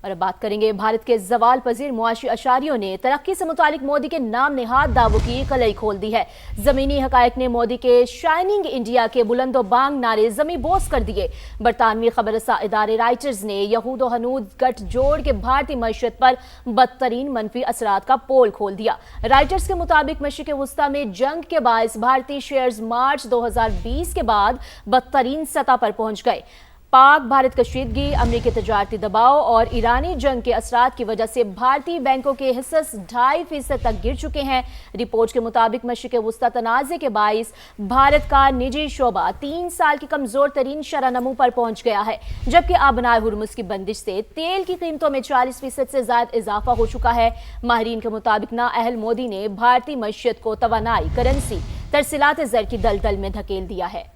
اور اب بات کریں گے بھارت کے زوال پذیر معاشی اشاریوں نے ترقی سے متعلق مودی کے نام نہاد دعووں کی کلئی کھول دی ہے۔ زمینی حقائق نے مودی کے شائننگ انڈیا کے بلند و بانگ نعرے زمیں بوس کر دیے۔ برطانوی خبر رساں ادارے رائٹرز نے یہود و ہنود گٹھ جوڑ کے بھارتی معیشت پر بدترین منفی اثرات کا پول کھول دیا۔ رائٹرز کے مطابق مشرق وسطی میں جنگ کے باعث بھارتی شیئرز مارچ 2020 کے بعد بدترین سطح پر پہنچ گئے۔ پاک بھارت کشیدگی، امریکی تجارتی دباؤ اور ایرانی جنگ کے اثرات کی وجہ سے بھارتی بینکوں کے حصص 2.5% تک گر چکے ہیں۔ رپورٹ کے مطابق مشرق وسطی تنازع کے باعث بھارت کا نجی شعبہ 3 سال کی کمزور ترین شرح نمو پر پہنچ گیا ہے، جبکہ آبنائے ہرمز کی بندش سے تیل کی قیمتوں میں 40% سے زائد اضافہ ہو چکا ہے۔ ماہرین کے مطابق نااہل مودی نے بھارتی معیشت کو توانائی، کرنسی، ترسیلات زر کی دلدل میں دھکیل دیا ہے۔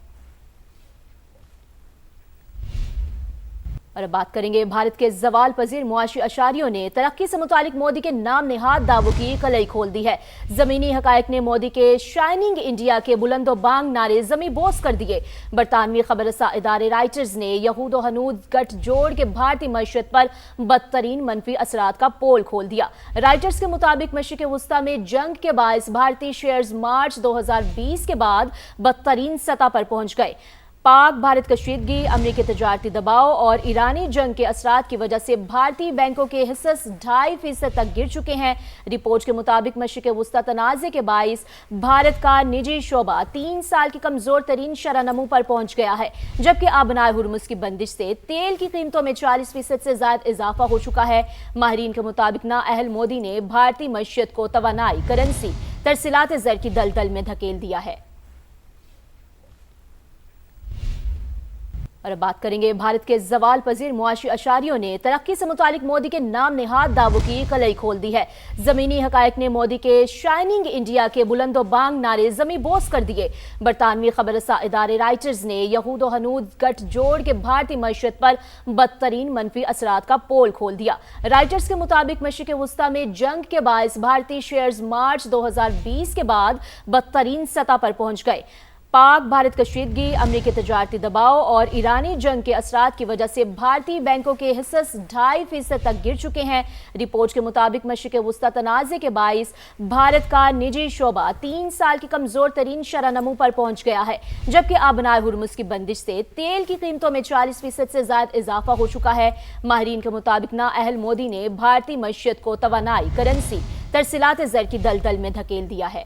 اور اب بات کریں گے بھارت کے زوال پذیر معاشی اشاریوں نے ترقی سے متعلق مودی کے نام نہاد دعووں کی کلئی کھول دی ہے۔ زمینی حقائق نے مودی کے شائننگ انڈیا کے بلند و بانگ نعرے زمیں بوس کر دیے۔ برطانوی خبر رساں ادارے رائٹرز نے یہود و ہنود گٹھ جوڑ کے بھارتی معیشت پر بدترین منفی اثرات کا پول کھول دیا۔ رائٹرز کے مطابق مشرق وسطی میں جنگ کے باعث بھارتی شیئرز مارچ 2020 کے بعد بدترین سطح پر پہنچ گئے۔ پاک بھارت کشیدگی، امریکی تجارتی دباؤ اور ایرانی جنگ کے اثرات کی وجہ سے بھارتی بینکوں کے حصص 2.5% تک گر چکے ہیں۔ رپورٹ کے مطابق مشرق وسطی تنازع کے باعث بھارت کا نجی شعبہ 3 سال کی کمزور ترین شرح نمو پر پہنچ گیا ہے، جبکہ آبنائے ہرمز کی بندش سے تیل کی قیمتوں میں 40% سے زائد اضافہ ہو چکا ہے۔ ماہرین کے مطابق نااہل مودی نے بھارتی معیشت کو توانائی، کرنسی، ترسیلات زر کی دلدل میں دھکیل دیا ہے۔ اور اب بات کریں گے بھارت کے زوال پذیر معاشی اشاریوں نے ترقی سے متعلق مودی کے نام نہاد دعووں کی کلئی کھول دی ہے۔ زمینی حقائق نے مودی کے شائننگ انڈیا کے بلند و بانگ نعرے زمیں بوس کر دیے۔ برطانوی خبر رساں ادارے رائٹرز نے یہود و ہنود گٹھ جوڑ کے بھارتی معیشت پر بدترین منفی اثرات کا پول کھول دیا۔ رائٹرز کے مطابق مشرق وسطی میں جنگ کے باعث بھارتی شیئرز مارچ 2020 کے بعد بدترین سطح پر پہنچ گئے۔ پاک بھارت کشیدگی، امریکی تجارتی دباؤ اور ایرانی جنگ کے اثرات کی وجہ سے بھارتی بینکوں کے حصص 2.5% تک گر چکے ہیں۔ رپورٹ کے مطابق مشرق وسطی تنازع کے باعث بھارت کا نجی شعبہ 3 سال کی کمزور ترین شرح نمو پر پہنچ گیا ہے، جبکہ آبنائے ہرمز کی بندش سے تیل کی قیمتوں میں 40% سے زائد اضافہ ہو چکا ہے۔ ماہرین کے مطابق نااہل مودی نے بھارتی معیشت کو توانائی، کرنسی، ترسیلات زر کی دلدل میں دھکیل دیا ہے۔